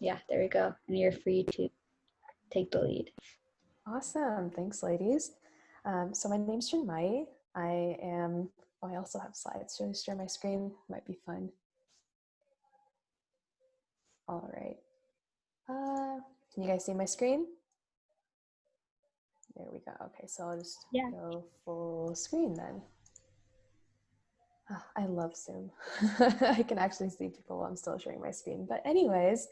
Yeah, there we go. And you're free to take the lead. Awesome. Thanks, ladies. So my name's Chinmayi. I also have slides. Should I share my screen? Might be fun. All right. Can you guys see my screen? There we go. Okay, so I'll just go full screen then. Oh, I love Zoom. I can actually see people while I'm still sharing my screen. But anyways,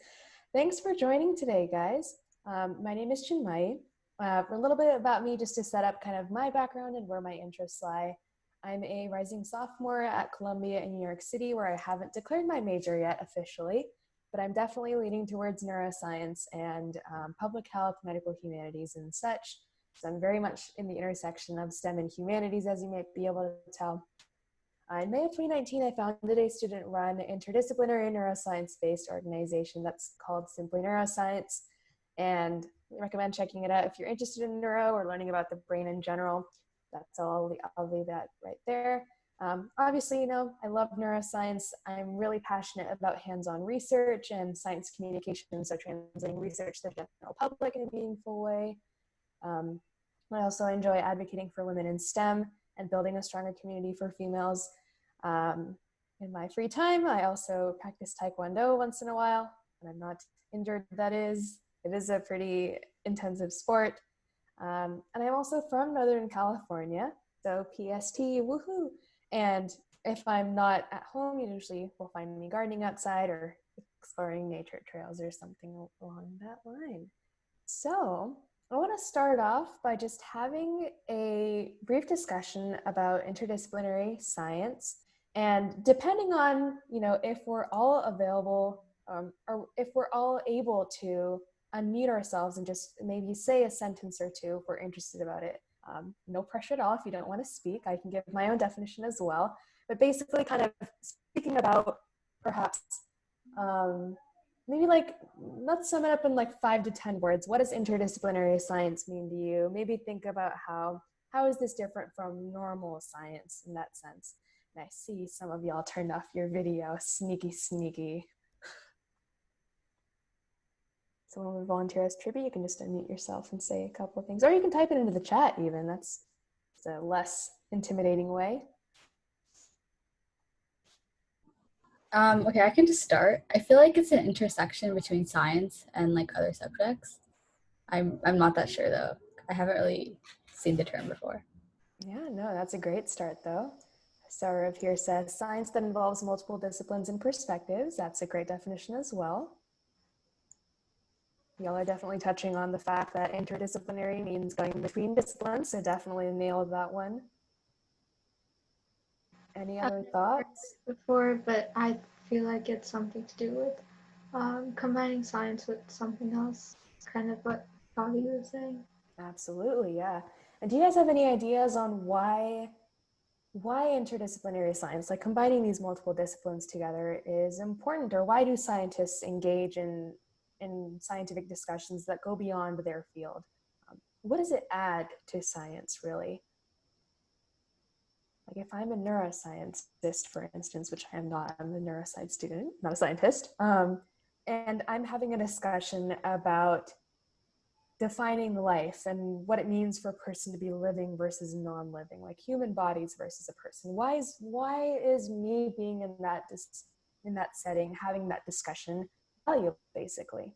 thanks for joining today, guys. My name is Chinmayi. For a little bit about me, just to set up kind of my background and where my interests lie. I'm a rising sophomore at Columbia in New York City, where I haven't declared my major yet officially, but I'm definitely leaning towards neuroscience and public health, medical humanities, and such. So I'm very much in the intersection of STEM and humanities, as you might be able to tell. In May of 2019, I founded a student-run interdisciplinary neuroscience-based organization that's called Simply Neuroscience, and I recommend checking it out if you're interested in neuro or learning about the brain in general. That's all. I'll leave that right there. Obviously, you know, I love neuroscience. I'm really passionate about hands-on research and science communication, so translating research to the general public in a meaningful way. I also enjoy advocating for women in STEM and building a stronger community for females. In my free time, I also practice Taekwondo once in a while, when I'm not injured, that is. It is a pretty intensive sport. And I'm also from Northern California, so PST, woohoo. And if I'm not at home, you usually will find me gardening outside or exploring nature trails or something along that line. So I want to start off by just having a brief discussion about interdisciplinary science. And depending on, you know, if we're all available or if we're all able to unmute ourselves and just maybe say a sentence or two if we're interested about it. No pressure at all if you don't want to speak. I can give my own definition as well. But basically kind of speaking about perhaps maybe like, let's sum it up in like 5 to 10 words. What does interdisciplinary science mean to you? Maybe think about how is this different from normal science in that sense? And I see some of y'all turned off your video, sneaky, sneaky. So when we volunteer as trivia, you can just unmute yourself and say a couple of things, or you can type it into the chat even. That's a less intimidating way. Okay, I can just start. I feel like it's an intersection between science and like other subjects. I'm not that sure though. I haven't really seen the term before. Yeah, no, that's a great start though. Saurav here says science that involves multiple disciplines and perspectives. That's a great definition as well. Y'all are definitely touching on the fact that interdisciplinary means going between disciplines, so definitely nailed that one. Any other thoughts? Before, but I feel like it's something to do with combining science with something else, kind of what Kavi was saying. Absolutely, yeah. And do you guys have any ideas on why interdisciplinary science, like combining these multiple disciplines together, is important, or why do scientists engage in scientific discussions that go beyond their field? What does it add to science, really? Like if I'm a neuroscientist, for instance, which I am not, I'm a neuroscience student, not a scientist, and I'm having a discussion about defining life and what it means for a person to be living versus non-living, like human bodies versus a person. Why is me being in that setting, having that discussion, valuable, basically?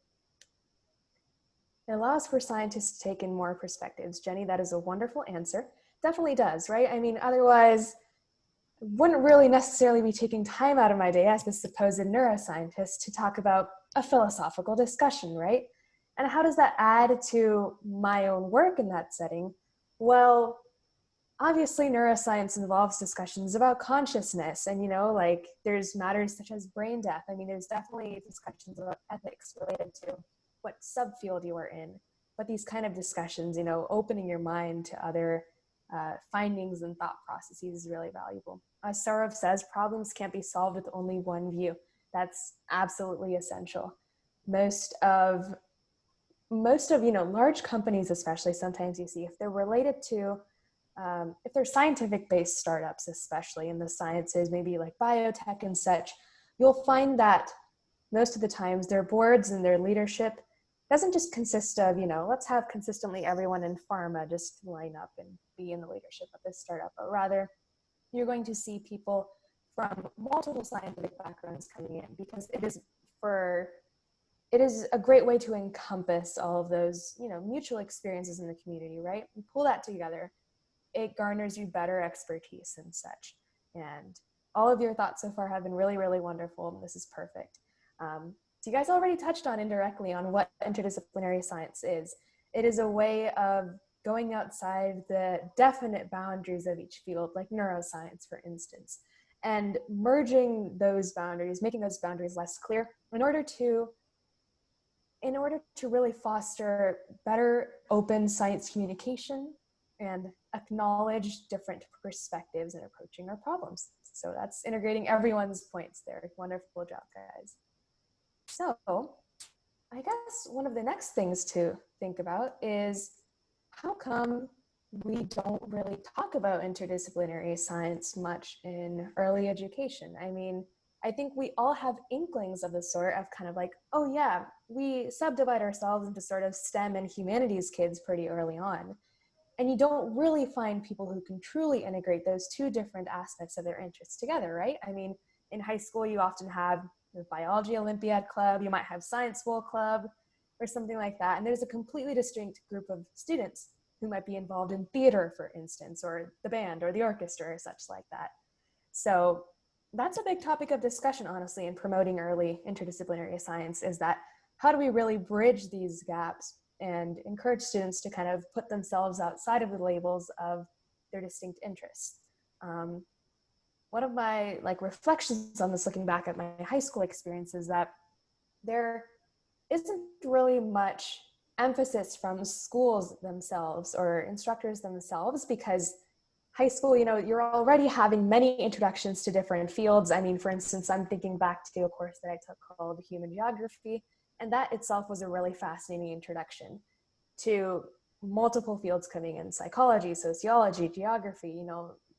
It allows for scientists to take in more perspectives. Jenny, that is a wonderful answer. Definitely does, right? I mean, otherwise, I wouldn't really necessarily be taking time out of my day as a supposed neuroscientist to talk about a philosophical discussion, right? And how does that add to my own work in that setting? Well, obviously neuroscience involves discussions about consciousness, and, you know, like there's matters such as brain death. I mean, there's definitely discussions about ethics related to what subfield you are in. But these kind of discussions, you know, opening your mind to other findings and thought processes is really valuable. As Saurav says, problems can't be solved with only one view. That's absolutely essential. Most of you know, large companies especially, sometimes you see if they're related to if they're scientific based startups, especially in the sciences, maybe like biotech and such, you'll find that most of the times their boards and their leadership doesn't just consist of, let's have consistently everyone in pharma just line up and be in the leadership of this startup, but rather you're going to see people from multiple scientific backgrounds coming in, because it is a great way to encompass all of those, mutual experiences in the community, right? And pull that together. It garners you better expertise and such. And all of your thoughts so far have been really, really wonderful. This is perfect. So you guys already touched on indirectly on what interdisciplinary science is. It is a way of going outside the definite boundaries of each field, like neuroscience, for instance, and merging those boundaries, making those boundaries less clear in order to really foster better open science communication and acknowledge different perspectives in approaching our problems. So that's integrating everyone's points there. Wonderful job, guys. So I guess one of the next things to think about is, how come we don't really talk about interdisciplinary science much in early education? I mean, I think we all have inklings of the sort of kind of like, oh yeah, we subdivide ourselves into sort of STEM and humanities kids pretty early on. And you don't really find people who can truly integrate those two different aspects of their interests together, right? I mean, in high school, you often have the biology Olympiad club, you might have science bowl club or something like that. And there's a completely distinct group of students who might be involved in theater, for instance, or the band or the orchestra or such like that. So that's a big topic of discussion, honestly, in promoting early interdisciplinary science, is that how do we really bridge these gaps and encourage students to kind of put themselves outside of the labels of their distinct interests. One of my reflections on this, looking back at my high school experience, is that there isn't really much emphasis from schools themselves or instructors themselves, because high school, you're already having many introductions to different fields. I mean, for instance, I'm thinking back to a course that I took called Human Geography, and that itself was a really fascinating introduction to multiple fields coming in: psychology, sociology, geography,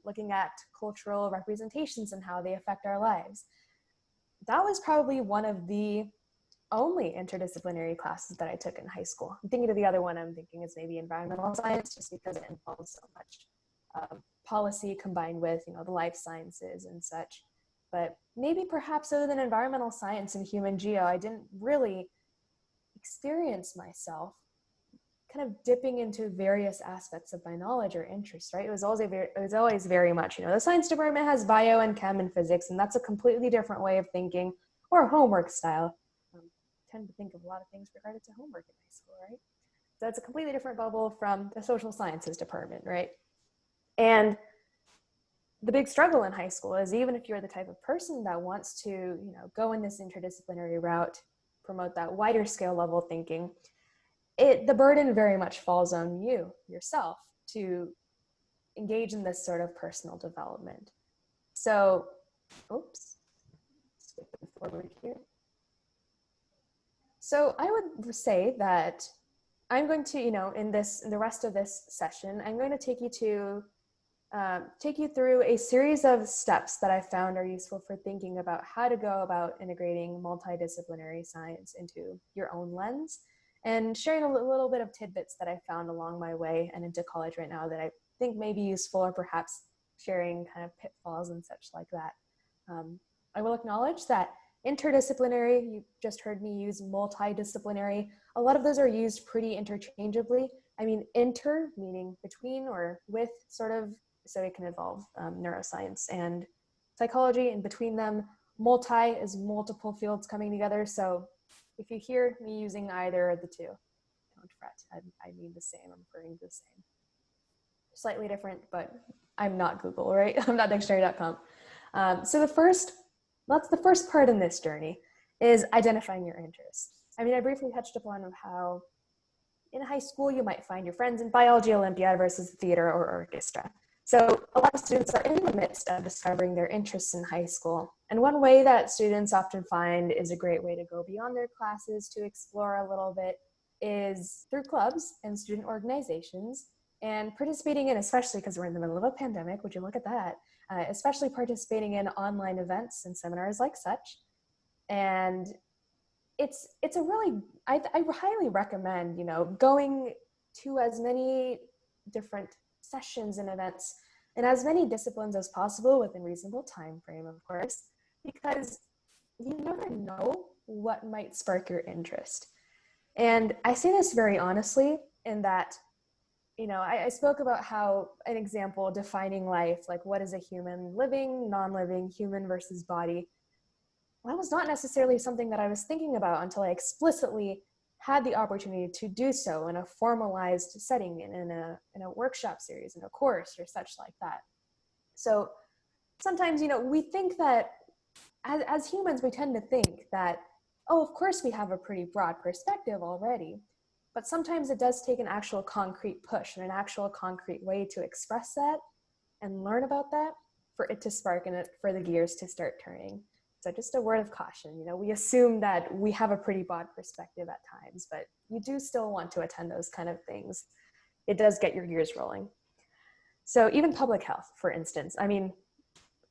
looking at cultural representations and how they affect our lives. That was probably one of the only interdisciplinary classes that I took in high school. I'm thinking of the other one I'm thinking is maybe environmental science, just because it involves so much policy combined with, the life sciences and such. But maybe perhaps other than environmental science and human geo, I didn't really experience myself kind of dipping into various aspects of my knowledge or interest, right? It was always very much, the science department has bio and chem and physics, and that's a completely different way of thinking, or homework style. I tend to think of a lot of things regarded to homework in high school, right? So it's a completely different bubble from the social sciences department, right? And the big struggle in high school is, even if you're the type of person that wants to, go in this interdisciplinary route, promote that wider scale level thinking, the burden very much falls on you yourself to engage in this sort of personal development. So, skipping forward here. So I would say that I'm going to, in the rest of this session, I'm going to take you through a series of steps that I found are useful for thinking about how to go about integrating multidisciplinary science into your own lens, and sharing a little bit of tidbits that I found along my way and into college right now that I think may be useful, or perhaps sharing kind of pitfalls and such like that. I will acknowledge that interdisciplinary, you just heard me use multidisciplinary. A lot of those are used pretty interchangeably. I mean, inter meaning between or with, sort of, so it can involve neuroscience and psychology, and between them, multi is multiple fields coming together. So if you hear me using either of the two, don't fret. I mean the same. I'm referring to the same. Slightly different, but I'm not Google, right? I'm not dictionary.com. So that's the first part in this journey, is identifying your interests. I mean, I briefly touched upon how in high school you might find your friends in biology Olympiad versus theater or orchestra. So a lot of students are in the midst of discovering their interests in high school. And one way that students often find is a great way to go beyond their classes to explore a little bit is through clubs and student organizations, and participating in, especially because we're in the middle of a pandemic, would you look at that, especially participating in online events and seminars like such. And it's a really, I highly recommend, you know, going to as many different sessions and events in as many disciplines as possible within reasonable time frame, of course, because you never know what might spark your interest. And I say this very honestly in that, you know, I spoke about how an example defining life, like what is a human, living, non-living, human versus body. Well, that was not necessarily something that I was thinking about until I explicitly had the opportunity to do so in a formalized setting, in a workshop series, in a course or such like that. So sometimes, you know, we think that as humans, we tend to think that, oh, of course we have a pretty broad perspective already. But sometimes it does take an actual concrete push and an actual concrete way to express that and learn about that for it to spark and for the gears to start turning. So just a word of caution, you know, we assume that we have a pretty broad perspective at times, but you do still want to attend those kind of things. It does get your gears rolling. So even public health, for instance, I mean,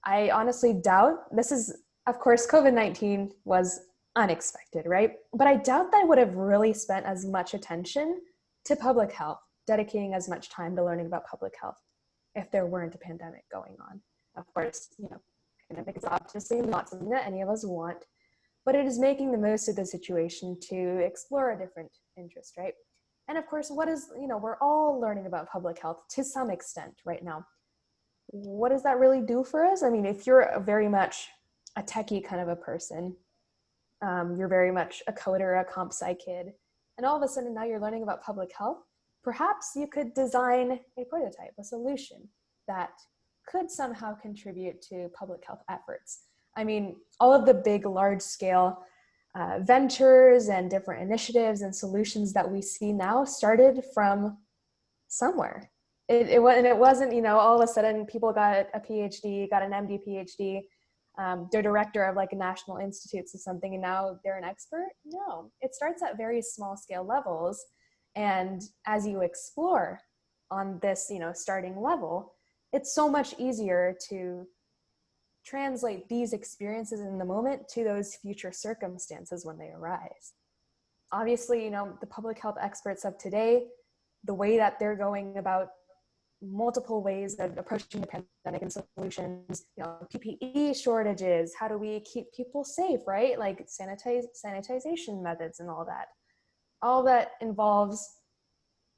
I honestly doubt, this is, of course, COVID-19 was unexpected, right? But I doubt that I would have really spent as much attention to public health, dedicating as much time to learning about public health if there weren't a pandemic going on. Of course, you know, pandemic is obviously not something that any of us want, but it is making the most of the situation to explore a different interest, right? And of course, what is, you know, we're all learning about public health to some extent right now. What does that really do for us? I mean, if you're very much a techie kind of a person, you're very much a coder, a comp sci kid, and all of a sudden now you're learning about public health, perhaps you could design a prototype, a solution that could somehow contribute to public health efforts. I mean, all of the big, large scale ventures and different initiatives and solutions that we see now started from somewhere. It wasn't, you know, all of a sudden people got a PhD, got an MD, PhD, they're director of like a national institutes or something, and now they're an expert. No, it starts at very small scale levels. And as you explore on this, you know, starting level, it's so much easier to translate these experiences in the moment to those future circumstances when they arise. Obviously, you know, the public health experts of today, the way that they're going about multiple ways of approaching the pandemic and solutions, you know, PPE shortages, how do we keep people safe, right? Like sanitization methods and all that. All that involves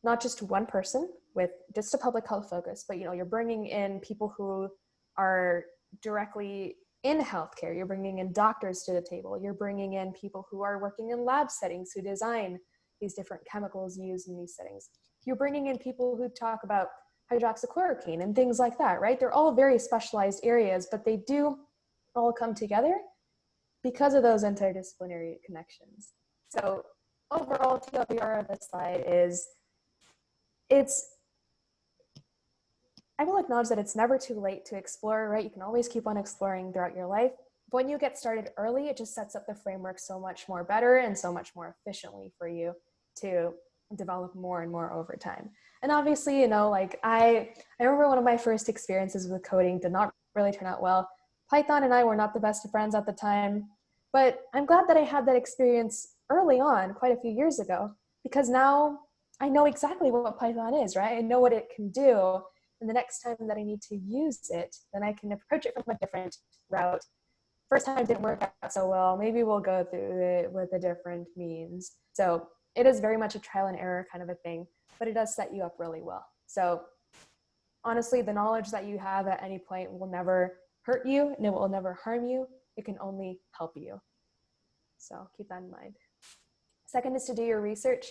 not just one person with just a public health focus, but, you know, you're bringing in people who are directly in healthcare. You're bringing in doctors to the table. You're bringing in people who are working in lab settings who design these different chemicals used in these settings. You're bringing in people who talk about hydroxychloroquine and things like that, right? They're all very specialized areas, but they do all come together because of those interdisciplinary connections. So overall, TLDR of this slide is, I will acknowledge that it's never too late to explore, right? You can always keep on exploring throughout your life. But when you get started early, it just sets up the framework so much more better and so much more efficiently for you to develop more and more over time. And obviously, you know, like I remember one of my first experiences with coding did not really turn out well. Python and I were not the best of friends at the time, but I'm glad that I had that experience early on, quite a few years ago, because now I know exactly what Python is, right? I know what it can do. And the next time that I need to use it, then I can approach it from a different route. First time didn't work out so well. Maybe we'll go through it with a different means. So it is very much a trial and error kind of a thing, but it does set you up really well. So honestly, the knowledge that you have at any point will never hurt you and it will never harm you. It can only help you. So keep that in mind. Second is to do your research.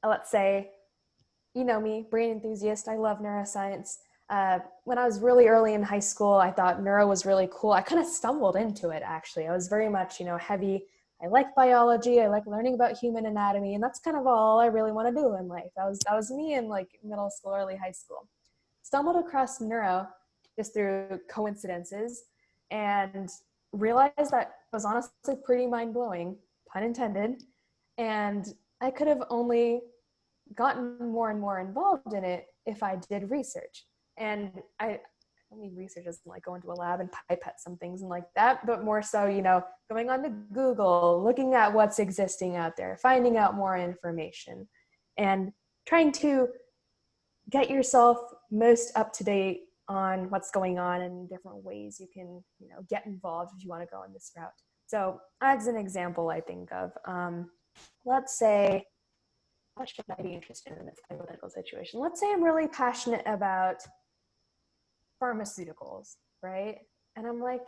Let's say, you know me, brain enthusiast. I love neuroscience. When I was really early in high school, I thought neuro was really cool. I kind of stumbled into it, actually. I was very much, you know, heavy. I like biology. I like learning about human anatomy, and that's kind of all I really want to do in life. That was me in like middle school, early high school. Stumbled across neuro just through coincidences, and realized that was honestly pretty mind-blowing, pun intended. And I could have only gotten more and more involved in it if I did research. And only research isn't like going to a lab and pipette some things and like that, but more so, going on to Google, looking at what's existing out there, finding out more information, and trying to get yourself most up to date on what's going on and different ways you can, get involved if you want to go in this route. So as an example, I think of, let's say, what should I be interested in this hypothetical situation? Let's say I'm really passionate about pharmaceuticals, right? And I'm like,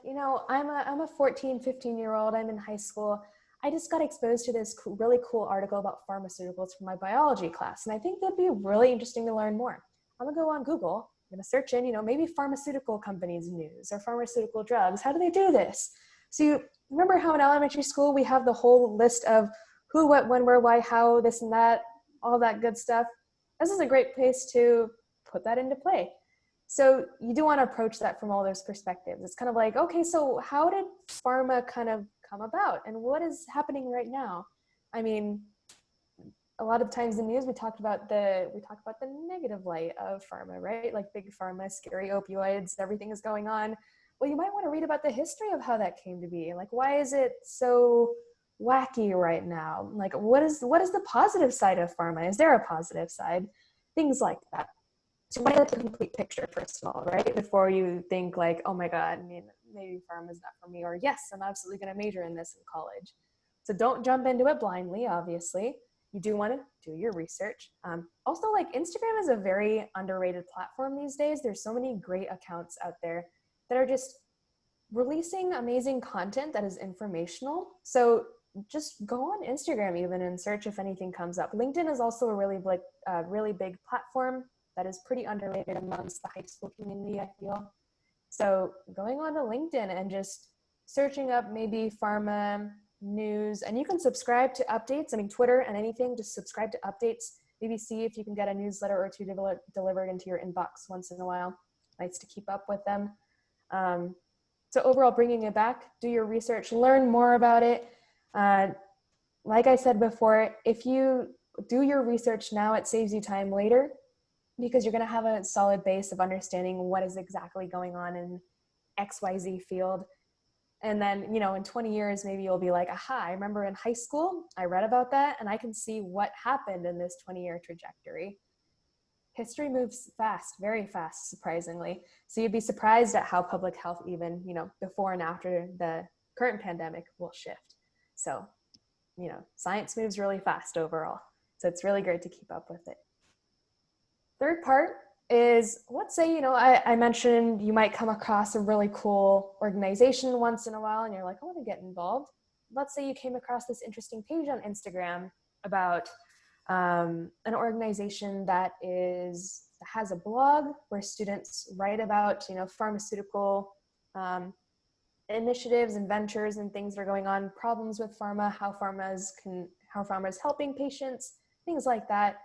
I'm a 14, 15-year-old, I'm in high school. I just got exposed to this really cool article about pharmaceuticals from my biology class. And I think that'd be really interesting to learn more. I'm gonna go on Google, I'm gonna search in, maybe pharmaceutical companies news or pharmaceutical drugs. How do they do this? So you remember how in elementary school, we have the whole list of who, what, when, where, why, how, this and that, all that good stuff. This is a great place to put that into play. So you do want to approach that from all those perspectives. It's kind of like, okay, so how did pharma kind of come about and what is happening right now? I mean, a lot of times in the news, we talk about the negative light of pharma, right? Like big pharma, scary opioids, everything is going on. Well, you might want to read about the history of how that came to be. Like, why is it so wacky right now? Like, what is the positive side of pharma? Is there a positive side? Things like that. So you want to get the complete picture first of all, right? Before you think like, oh my God, maybe pharma is not for me, or yes, I'm absolutely going to major in this in college. So don't jump into it blindly, obviously. You do want to do your research. Also, like Instagram is a very underrated platform these days. There's so many great accounts out there that are just releasing amazing content that is informational. So just go on Instagram even and search if anything comes up. LinkedIn is also a really big platform that is pretty underrated amongst the high school community, I feel. So going on to LinkedIn and just searching up maybe pharma news, and you can subscribe to updates. I mean, Twitter and anything, just subscribe to updates. Maybe see if you can get a newsletter or two delivered into your inbox once in a while. Nice to keep up with them. So overall, bringing it back, do your research, learn more about it. Like I said before, if you do your research now, it saves you time later, because you're going to have a solid base of understanding what is exactly going on in XYZ field. And then, in 20 years, maybe you'll be like, aha, I remember in high school, I read about that, and I can see what happened in this 20-year trajectory. History moves fast, very fast, surprisingly. So you'd be surprised at how public health, even, before and after the current pandemic, will shift. So, science moves really fast overall. So it's really great to keep up with it. Third part is, let's say, I mentioned you might come across a really cool organization once in a while and you're like, I want to get involved. Let's say you came across this interesting page on Instagram about an organization that has a blog where students write about, pharmaceutical initiatives and ventures and things that are going on, problems with pharma, how pharma is helping patients, things like that.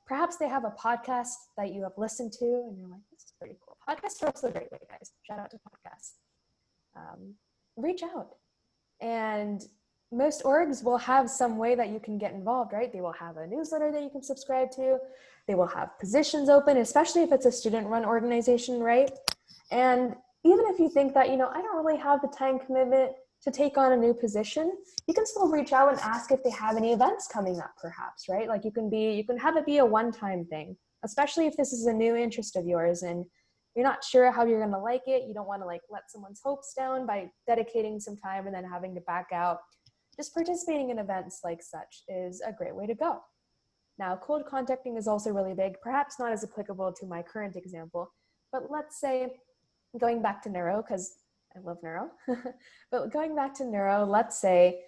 Perhaps they have a podcast that you have listened to and you're like, this is pretty cool. Podcasts are also a great way, guys. Shout out to podcasts. Reach out. And most orgs will have some way that you can get involved, right? They will have a newsletter that you can subscribe to. They will have positions open, especially if it's a student-run organization, right? And even if you think that, I don't really have the time commitment to take on a new position, you can still reach out and ask if they have any events coming up, perhaps, right? Like you can have it be a one-time thing, especially if this is a new interest of yours and you're not sure how you're going to like it. You don't want to let someone's hopes down by dedicating some time and then having to back out. Just participating in events like such is a great way to go. Now, cold contacting is also really big, perhaps not as applicable to my current example, but let's say, going back to neuro, because I love neuro, but going back to neuro, let's say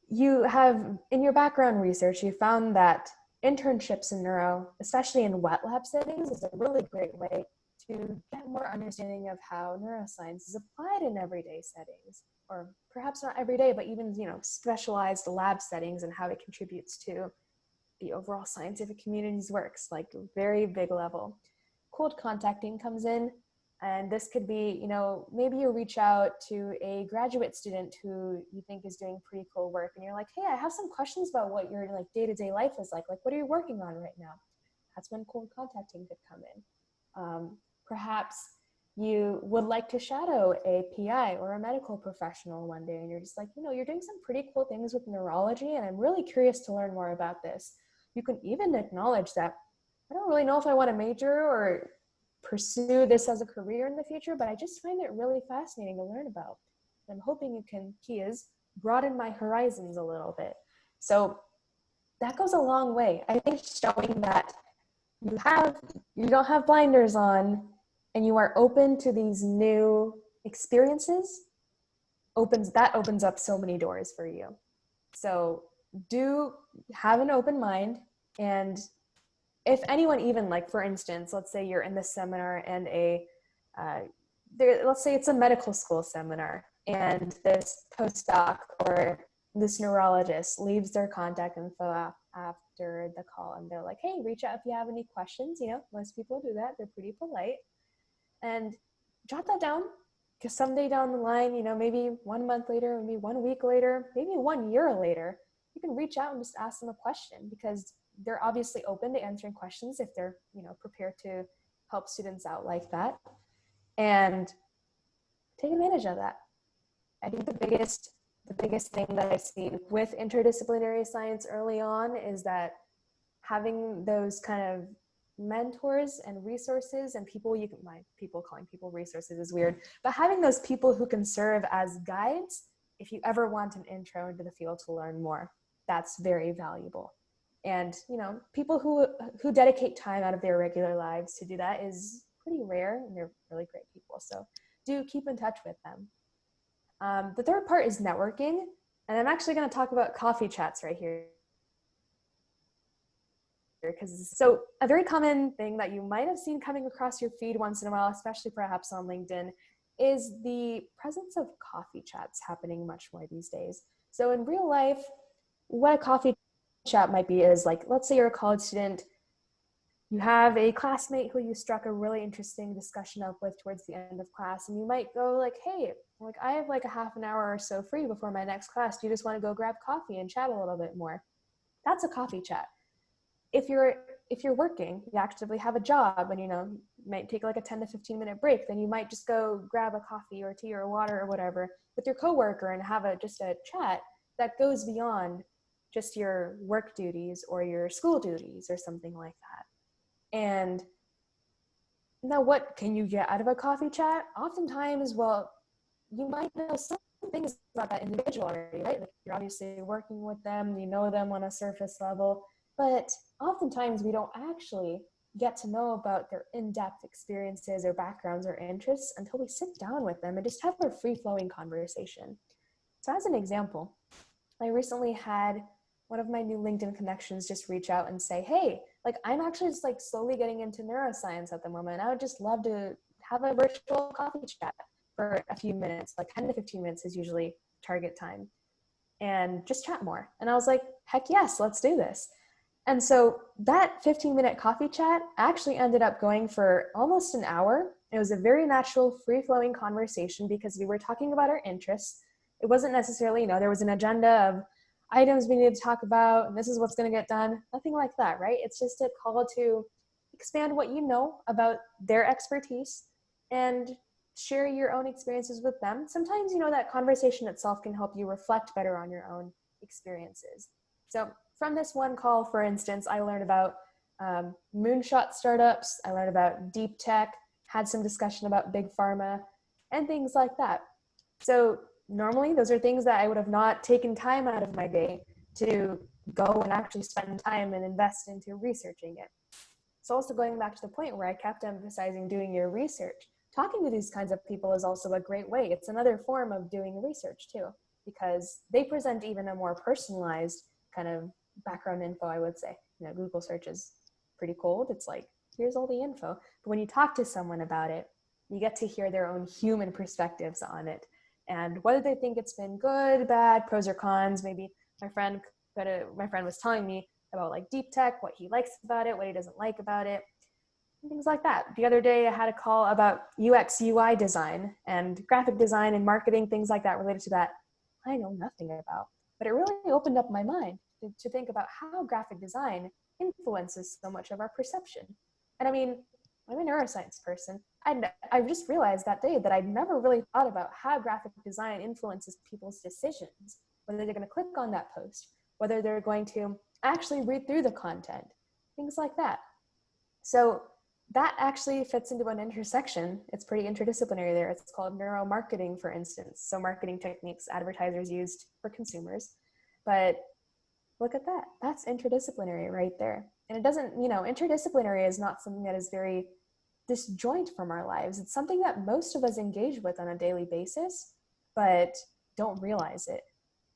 you have, in your background research, you found that internships in neuro, especially in wet lab settings, is a really great way to get more understanding of how neuroscience is applied in everyday settings, or perhaps not every day, but even, specialized lab settings and how it contributes to the overall scientific community's works, like very big level. Cold contacting comes in, and this could be, maybe you reach out to a graduate student who you think is doing pretty cool work, and you're like, hey, I have some questions about what your day-to-day life is like what are you working on right now? That's when cold contacting could come in. Perhaps you would like to shadow a PI or a medical professional one day, and you're just like, you're doing some pretty cool things with neurology, and I'm really curious to learn more about this. You can even acknowledge that I don't really know if I want to major or pursue this as a career in the future, but I just find it really fascinating to learn about. I'm hoping you can, broaden my horizons a little bit. So that goes a long way. I think showing that you don't have blinders on and you are open to these new experiences opens up so many doors for you. So do have an open mind. And if anyone, even like, for instance, let's say you're in this seminar and let's say it's a medical school seminar, and this postdoc or this neurologist leaves their contact info after the call, and they're like, hey, reach out if you have any questions. Most people do that. They're pretty polite. And jot that down, because someday down the line, maybe 1 month later, maybe 1 week later, maybe 1 year later, you can reach out and just ask them a question, because they're obviously open to answering questions if they're, prepared to help students out like that. And take advantage of that. I think the biggest thing that I see with interdisciplinary science early on is that having those kind of mentors and resources and people calling people resources is weird, but having those people who can serve as guides if you ever want an intro into the field to learn more, that's very valuable. And people who dedicate time out of their regular lives to do that is pretty rare, and they're really great people. So do keep in touch with them. The third part is networking, and I'm actually going to talk about coffee chats right here. So a very common thing that you might have seen coming across your feed once in a while, especially perhaps on LinkedIn, is the presence of coffee chats happening much more these days. So in real life, what a coffee chat might be is like, let's say you're a college student, you have a classmate who you struck a really interesting discussion up with towards the end of class, and you might go like, hey, like I have like a half an hour or so free before my next class. Do you just want to go grab coffee and chat a little bit more? That's a coffee chat. If you're working, you actively have a job, and you might take like a 10 to 15 minute break, then you might just go grab a coffee or tea or water or whatever with your coworker and have just a chat that goes beyond just your work duties or your school duties or something like that. And now, what can you get out of a coffee chat? Oftentimes, well, you might know some things about that individual already, right? Like, you're obviously working with them, you know them on a surface level, but oftentimes we don't actually get to know about their in-depth experiences or backgrounds or interests until we sit down with them and just have a free-flowing conversation. So as an example, I recently had one of my new LinkedIn connections just reach out and say, hey, like I'm actually just like slowly getting into neuroscience at the moment. I would just love to have a virtual coffee chat for a few minutes, like 10 to 15 minutes is usually target time, and just chat more. And I was like, heck yes, let's do this. And so that 15-minute coffee chat actually ended up going for almost an hour. It was a very natural, free-flowing conversation because we were talking about our interests. It wasn't necessarily, there was an agenda of items we needed to talk about, and this is what's going to get done. Nothing like that, right? It's just a call to expand what you know about their expertise and share your own experiences with them. Sometimes, that conversation itself can help you reflect better on your own experiences. So from this one call, for instance, I learned about moonshot startups. I learned about deep tech, had some discussion about big pharma and things like that. So normally those are things that I would have not taken time out of my day to go and actually spend time and invest into researching it. So also going back to the point where I kept emphasizing doing your research, talking to these kinds of people is also a great way. It's another form of doing research too, because they present even a more personalized kind of background info, I would say. Google search is pretty cold. It's like, here's all the info. But when you talk to someone about it, you get to hear their own human perspectives on it. And whether they think it's been good, bad, pros or cons, maybe my friend was telling me about like deep tech, what he likes about it, what he doesn't like about it, and things like that. The other day I had a call about UX, UI design and graphic design and marketing, things like that related to that I know nothing about. But it really opened up my mind to think about how graphic design influences so much of our perception. And I mean, I'm a neuroscience person. I just realized that day that I'd never really thought about how graphic design influences people's decisions, whether they're going to click on that post, whether they're going to actually read through the content, things like that. So that actually fits into an intersection. It's pretty interdisciplinary there. It's called neuromarketing, for instance. So marketing techniques advertisers used for consumers. But look at that. That's interdisciplinary right there. And it doesn't, interdisciplinary is not something that is very disjoint from our lives. It's something that most of us engage with on a daily basis, but don't realize it.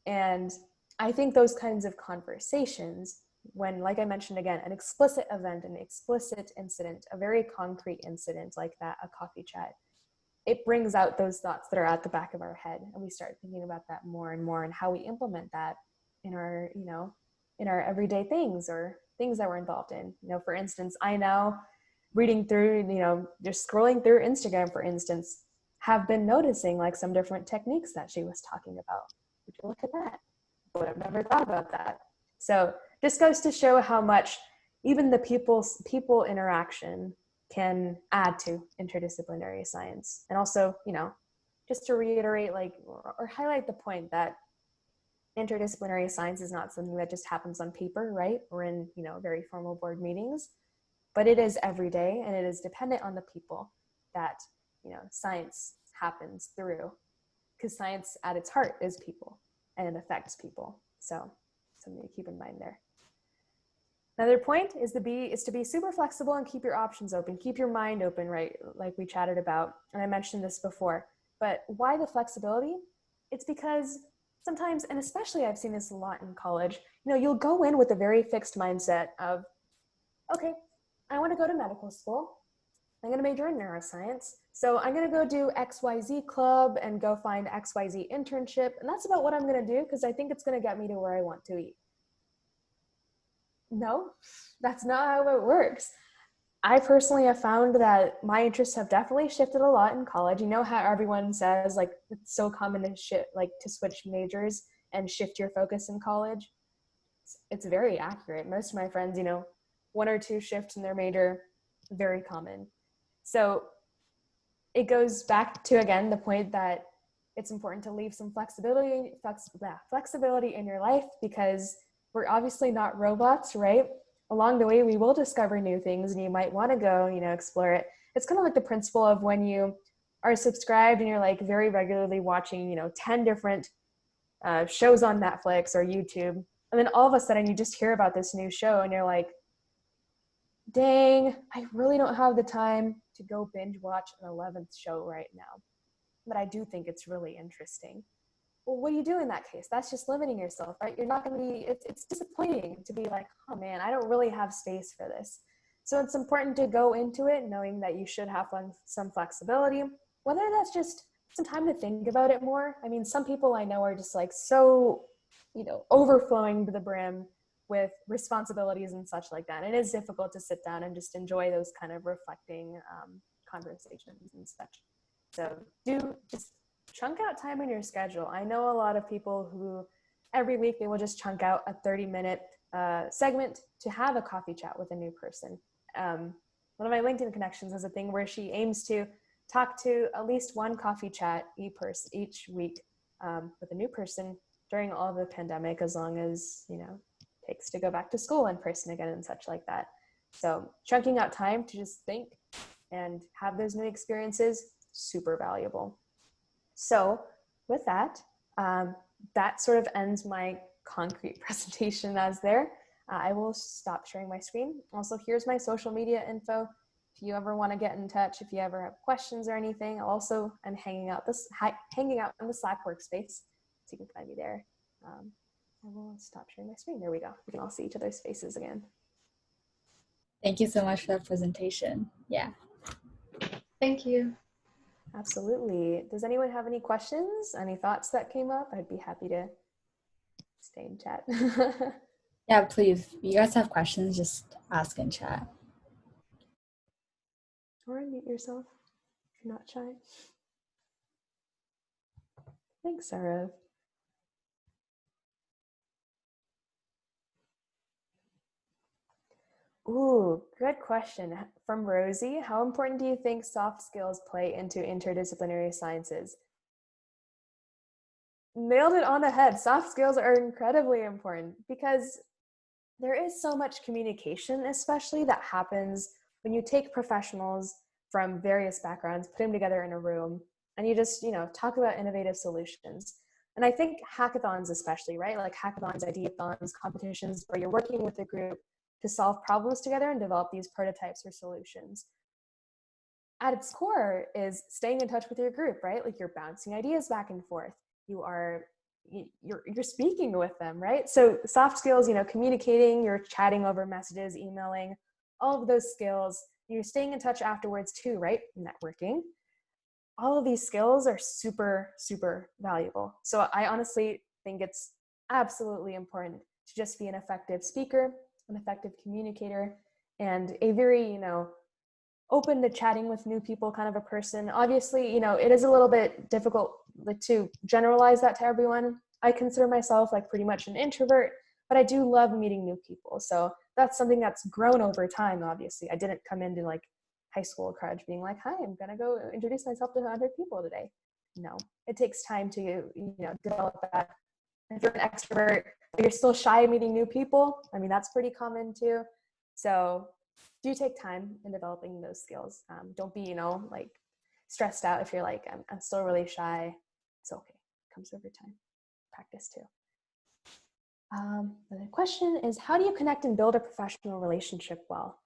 And I think those kinds of conversations, when, like I mentioned again, an explicit event, an explicit incident, a very concrete incident like that, a coffee chat, it brings out those thoughts that are at the back of our head. And we start thinking about that more and more and how we implement that in our, in our everyday things or things that we're involved in. For instance, I now reading through, just scrolling through Instagram, for instance, have been noticing like some different techniques that she was talking about. Would you look at that? Would have never thought about that. So just goes to show how much even the people interaction can add to interdisciplinary science. And also, just to reiterate, or highlight the point that interdisciplinary science is not something that just happens on paper, right? Or in, very formal board meetings, but it is every day, and it is dependent on the people that, science happens through, because science at its heart is people and it affects people. So something to keep in mind there. Another point is to be super flexible and keep your options open, keep your mind open, right? Like we chatted about, and I mentioned this before, but why the flexibility? It's because sometimes, and especially I've seen this a lot in college, you'll go in with a very fixed mindset of, okay, I want to go to medical school. I'm going to major in neuroscience. So I'm going to go do XYZ club and go find XYZ internship. And that's about what I'm going to do because I think it's going to get me to where I want to be. No, that's not how it works. I personally have found that my interests have definitely shifted a lot in college. You know how everyone says like it's so common to switch majors and shift your focus in college? It's very accurate. Most of my friends, 1 or 2 shifts in their major, very common. So it goes back to, again, the point that it's important to leave some flexibility in your life because we're obviously not robots, right? Along the way, we will discover new things and you might want to go, explore it. It's kind of like the principle of when you are subscribed and you're like very regularly watching, 10 different shows on Netflix or YouTube. And then all of a sudden you just hear about this new show and you're like, dang, I really don't have the time to go binge watch an 11th show right now. But I do think it's really interesting. Well, what do you do in that case? That's just limiting yourself, right? You're not going to be, it's disappointing to be like, oh man, I don't really have space for this. So it's important to go into it knowing that you should have some flexibility, whether that's just some time to think about it more. I mean, some people I know are just like so, overflowing to the brim with responsibilities and such like that. And it is difficult to sit down and just enjoy those kind of reflecting conversations and such. So do just chunk out time in your schedule. I know a lot of people who every week they will just chunk out a 30-minute segment to have a coffee chat with a new person. One of my LinkedIn connections has a thing where she aims to talk to at least one coffee chat each week with a new person during all the pandemic, as long as, takes to go back to school in person again and such like that. So chunking out time to just think and have those new experiences, super valuable. So with that, that sort of ends my concrete presentation as there. I will stop sharing my screen. Also, here's my social media info. If you ever want to get in touch, if you ever have questions or anything, I'm hanging out in the Slack workspace, so you can find me there. I will stop sharing my screen. There we go. We can all see each other's faces again. Thank you so much for that presentation. Yeah. Thank you. Absolutely. Does anyone have any questions, any thoughts that came up? I'd be happy to stay in chat. Yeah, please. If you guys have questions, just ask in chat. Or unmute yourself if you're not shy. Thanks, Sarah. Ooh, good question. From Rosie, how important do you think soft skills play into interdisciplinary sciences? Nailed it on the head. Soft skills are incredibly important because there is so much communication, especially that happens when you take professionals from various backgrounds, put them together in a room, and you just, talk about innovative solutions. And I think hackathons, especially, right? Like hackathons, ideathons, competitions where you're working with a group to solve problems together and develop these prototypes or solutions. At its core is staying in touch with your group, right? Like you're bouncing ideas back and forth. You're speaking with them, right? So soft skills, communicating, you're chatting over messages, emailing, all of those skills. You're staying in touch afterwards too, right? Networking. All of these skills are super, super valuable. So I honestly think it's absolutely important to just be an effective speaker, an effective communicator, and a very, open to chatting with new people kind of a person. Obviously, it is a little bit difficult to generalize that to everyone. I consider myself like pretty much an introvert, but I do love meeting new people. So that's something that's grown over time, obviously. I didn't come into like high school college being like, hi, I'm gonna go introduce myself to 100 people today. No, it takes time to, develop that. If you're an extrovert, but you're still shy of meeting new people, I mean, that's pretty common too. So do take time in developing those skills. Don't be, like stressed out if you're like, I'm still really shy. It's okay. It comes over time. Practice too. The question is, how do you connect and build a professional relationship well?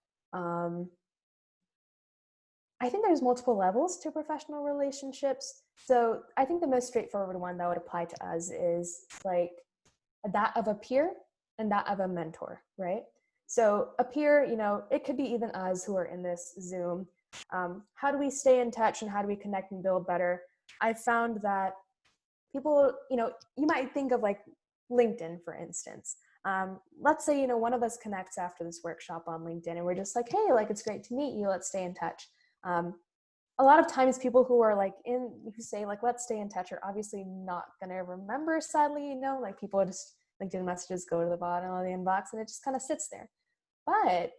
I think there's multiple levels to professional relationships. So I think the most straightforward one that would apply to us is like that of a peer and that of a mentor, right? So a peer, it could be even us who are in this Zoom. How do we stay in touch and how do we connect and build better? I found that people, you might think of like LinkedIn, for instance. Let's say, one of us connects after this workshop on LinkedIn and we're just like, hey, like, it's great to meet you. Let's stay in touch. A lot of times people who are like who say like, let's stay in touch are obviously not going to remember, sadly, like people just LinkedIn messages go to the bottom of the inbox and it just kind of sits there. But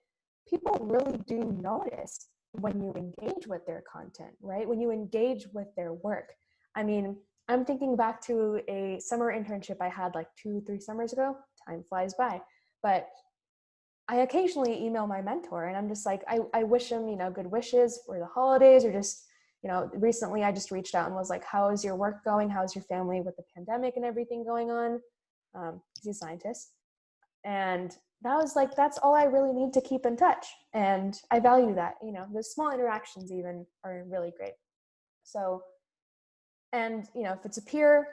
people really do notice when you engage with their content, right? When you engage with their work. I mean, I'm thinking back to a summer internship I had like 2-3 summers ago. Time flies by. But I occasionally email my mentor and I'm just like, I wish him, good wishes for the holidays, or just, recently I just reached out and was like, how is your work going? How's your family with the pandemic and everything going on? He's a scientist. And that was like, that's all I really need to keep in touch. And I value that, the small interactions even are really great. So, and, if it's a peer,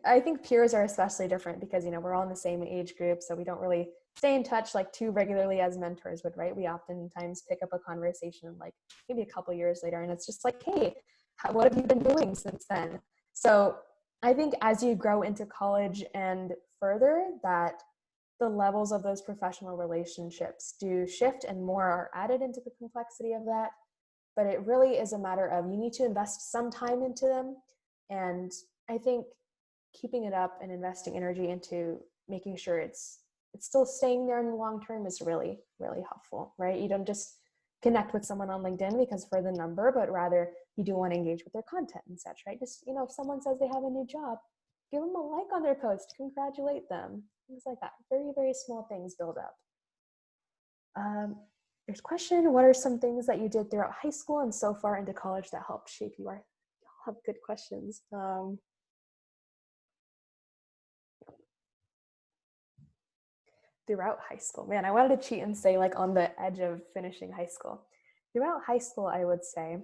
I think peers are especially different because, we're all in the same age group. So we don't really stay in touch like too regularly as mentors would, right? We oftentimes pick up a conversation like maybe a couple years later and it's just like, hey, what have you been doing since then? So I think as you grow into college and further, that the levels of those professional relationships do shift and more are added into the complexity of that. But it really is a matter of you need to invest some time into them. And I think keeping it up and investing energy into making sure it's still staying there in the long term is really, really helpful, right? You don't just connect with someone on LinkedIn because for the number, but rather you do want to engage with their content and such, right? Just, if someone says they have a new job, give them a like on their post, congratulate them, things like that. Very, very small things build up. There's a question, what are some things that you did throughout high school and so far into college that helped shape you? Y'all have good questions. Throughout high school, man, I wanted to cheat and say like on the edge of finishing high school. Throughout high school, I would say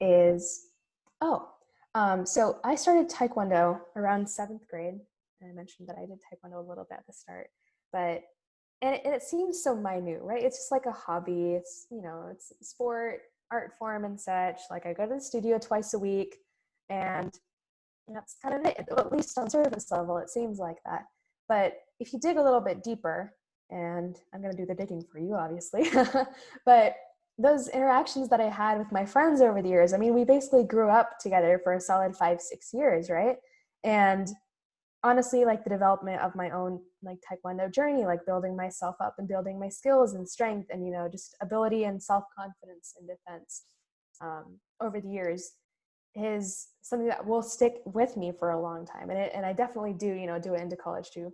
is, so I started Taekwondo around 7th grade. And I mentioned that I did Taekwondo a little bit at the start, but, and it seems so minute, right? It's just like a hobby. It's, it's sport, art form and such. Like I go to the studio twice a week and that's kind of it, at least on surface level, it seems like that. But if you dig a little bit deeper, and I'm going to do the digging for you, obviously, but those interactions that I had with my friends over the years, I mean, we basically grew up together for a solid 5-6 years, right? And honestly, like the development of my own like Taekwondo journey, like building myself up and building my skills and strength and, you know, just ability and self-confidence in defense over the years is something that will stick with me for a long time. And I definitely do, you know, do it into college too.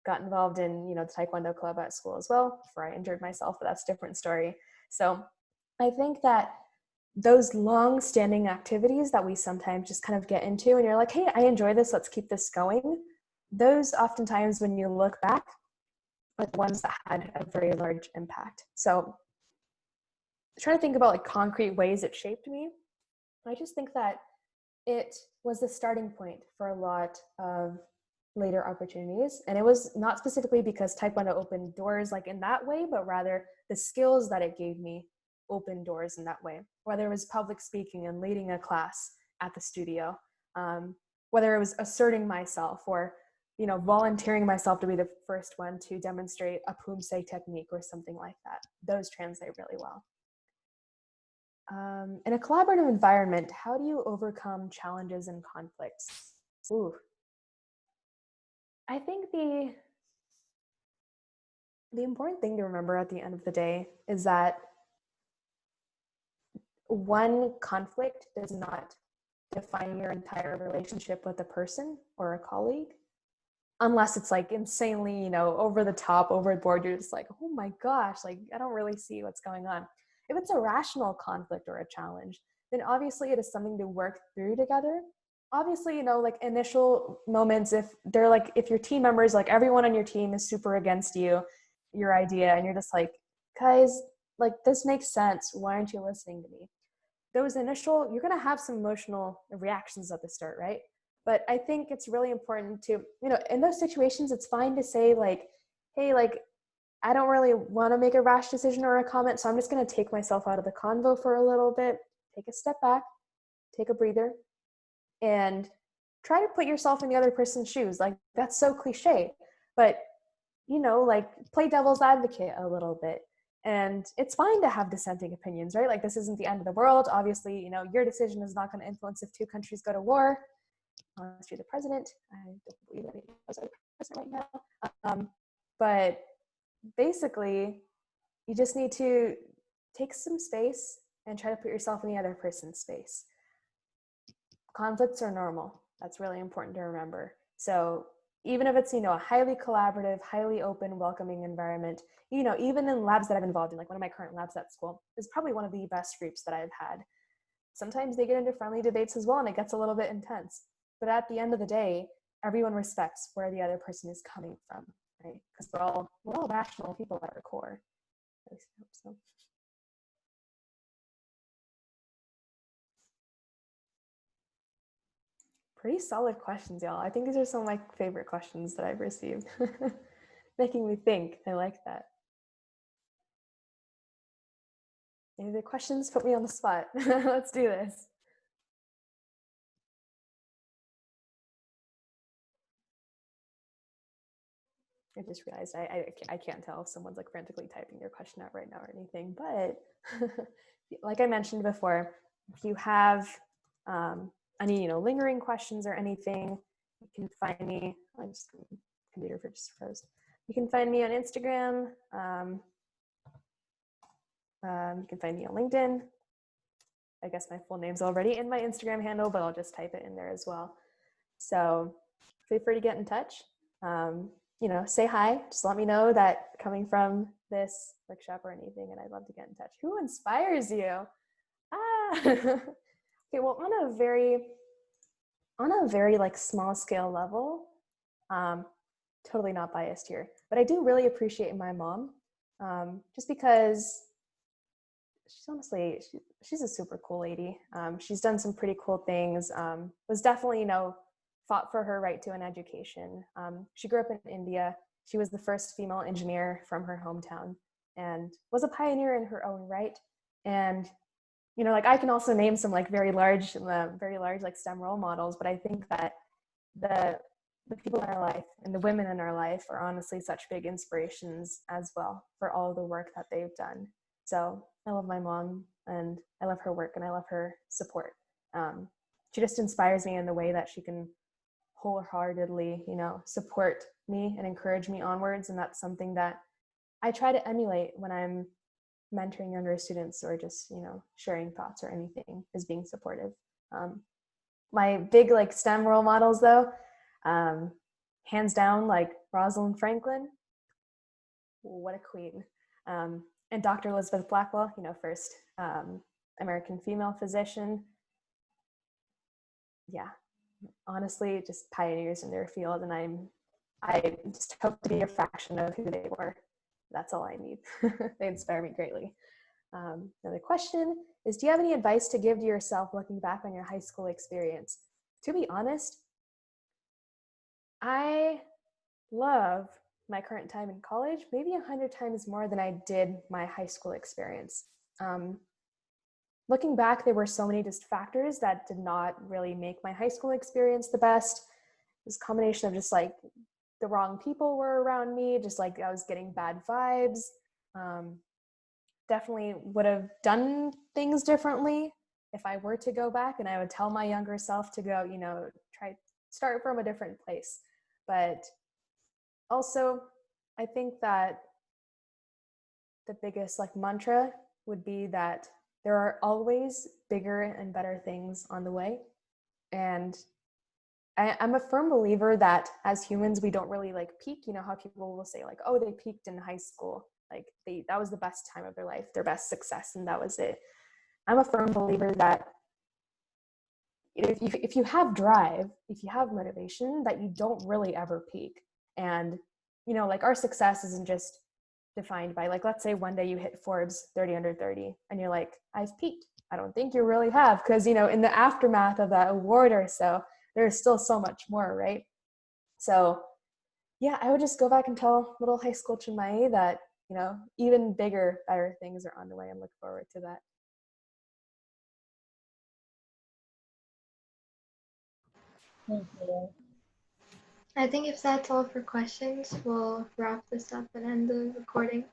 Got involved in, you know, the Taekwondo club at school as well before I injured myself, but that's a different story. So I think that those long-standing activities that we sometimes just kind of get into and you're like, hey, I enjoy this, let's keep this going. Those oftentimes when you look back are the ones that had a very large impact. So trying to think about like concrete ways it shaped me, I just think that it was the starting point for a lot of later opportunities. And it was not specifically because Taekwondo opened doors like in that way, but rather the skills that it gave me opened doors in that way. Whether it was public speaking and leading a class at the studio, whether it was asserting myself or, you know, volunteering myself to be the first one to demonstrate a pumse technique or something like that. Those translate really well. In a collaborative environment, how do you overcome challenges and conflicts? Ooh. I think the important thing to remember at the end of the day is that one conflict does not define your entire relationship with a person or a colleague, unless it's like insanely, you know, over the top, overboard. You're just like, oh my gosh, like I don't really see what's going on. If it's a rational conflict or a challenge, then obviously it is something to work through together. Obviously, you know, like initial moments, if they're like, if your team members, like everyone on your team is super against your idea, and you're just like, guys, like this makes sense. Why aren't you listening to me? Those initial, you're going to have some emotional reactions at the start, right? But I think it's really important to, you know, in those situations, it's fine to say like, hey, like, I don't really want to make a rash decision or a comment, so I'm just going to take myself out of the convo for a little bit, take a step back, take a breather, and try to put yourself in the other person's shoes. Like, that's so cliche, but, you know, like play devil's advocate a little bit. And it's fine to have dissenting opinions, right? Like, this isn't the end of the world. Obviously, you know, your decision is not going to influence if two countries go to war. Unless you're the president. I don't believe that he's the president right now. But basically, you just need to take some space and try to put yourself in the other person's space. Conflicts are normal. That's really important to remember. So even if it's, you know, a highly collaborative, highly open, welcoming environment, you know, even in labs that I've involved in, like one of my current labs at school is probably one of the best groups that I've had. Sometimes they get into friendly debates as well, and it gets a little bit intense. But at the end of the day, everyone respects where the other person is coming from, right? Because we're all rational people at our core. At least I hope so. Pretty solid questions, y'all. I think these are some of my favorite questions that I've received. Making me think. I like that. Any other questions? Put me on the spot. Let's do this. I just realized I can't tell if someone's like frantically typing their question out right now or anything, but like I mentioned before, if you have any, you know, lingering questions or anything, you can find me. I just computer for just froze. You can find me on Instagram. You can find me on LinkedIn. I guess my full name's already in my Instagram handle, but I'll just type it in there as well. So feel free to get in touch. You know, say hi. Just let me know that coming from this workshop or anything, and I'd love to get in touch. Who inspires you? Okay, well, on a very like small scale level, totally not biased here, but I do really appreciate my mom, just because she's honestly, she's a super cool lady. She's done some pretty cool things. Was definitely, you know, fought for her right to an education. She grew up in India. She was the first female engineer from her hometown and was a pioneer in her own right. And, you know, like I can also name some like very large like STEM role models, but I think that the people in our life and the women in our life are honestly such big inspirations as well for all of the work that they've done. So I love my mom and I love her work and I love her support. She just inspires me in the way that she can wholeheartedly, support me and encourage me onwards. And that's something that I try to emulate when I'm mentoring younger students or just, sharing thoughts or anything, is being supportive. My big STEM role models though, hands down, Rosalind Franklin, what a queen. And Dr. Elizabeth Blackwell, first American female physician. Yeah, honestly, just pioneers in their field, and I just hope to be a fraction of who they were. That's all I need. They inspire me greatly. Another question is, do you have any advice to give to yourself looking back on your high school experience? To be honest, I love my current time in college maybe 100 times more than I did my high school experience. Looking back, there were so many just factors that did not really make my high school experience the best. It was a combination of just the wrong people were around me, just I was getting bad vibes. Definitely would have done things differently if I were to go back, and I would tell my younger self to go, try start from a different place. But also, I think that the biggest mantra would be that there are always bigger and better things on the way. And I'm a firm believer that as humans, we don't really peak. How people will say oh, they peaked in high school. That was the best time of their life, their best success, and that was it. I'm a firm believer that if you have drive, if you have motivation, that you don't really ever peak. And, our success isn't just defined by let's say one day you hit Forbes 30 under 30 and you're I've peaked. I don't think you really have, because in the aftermath of that award or so, there's still so much more, right? So yeah, I would just go back and tell little high school Chinmayi that even bigger, better things are on the way, and look forward to that. Thank you. I think if that's all for questions, we'll wrap this up and end the recording.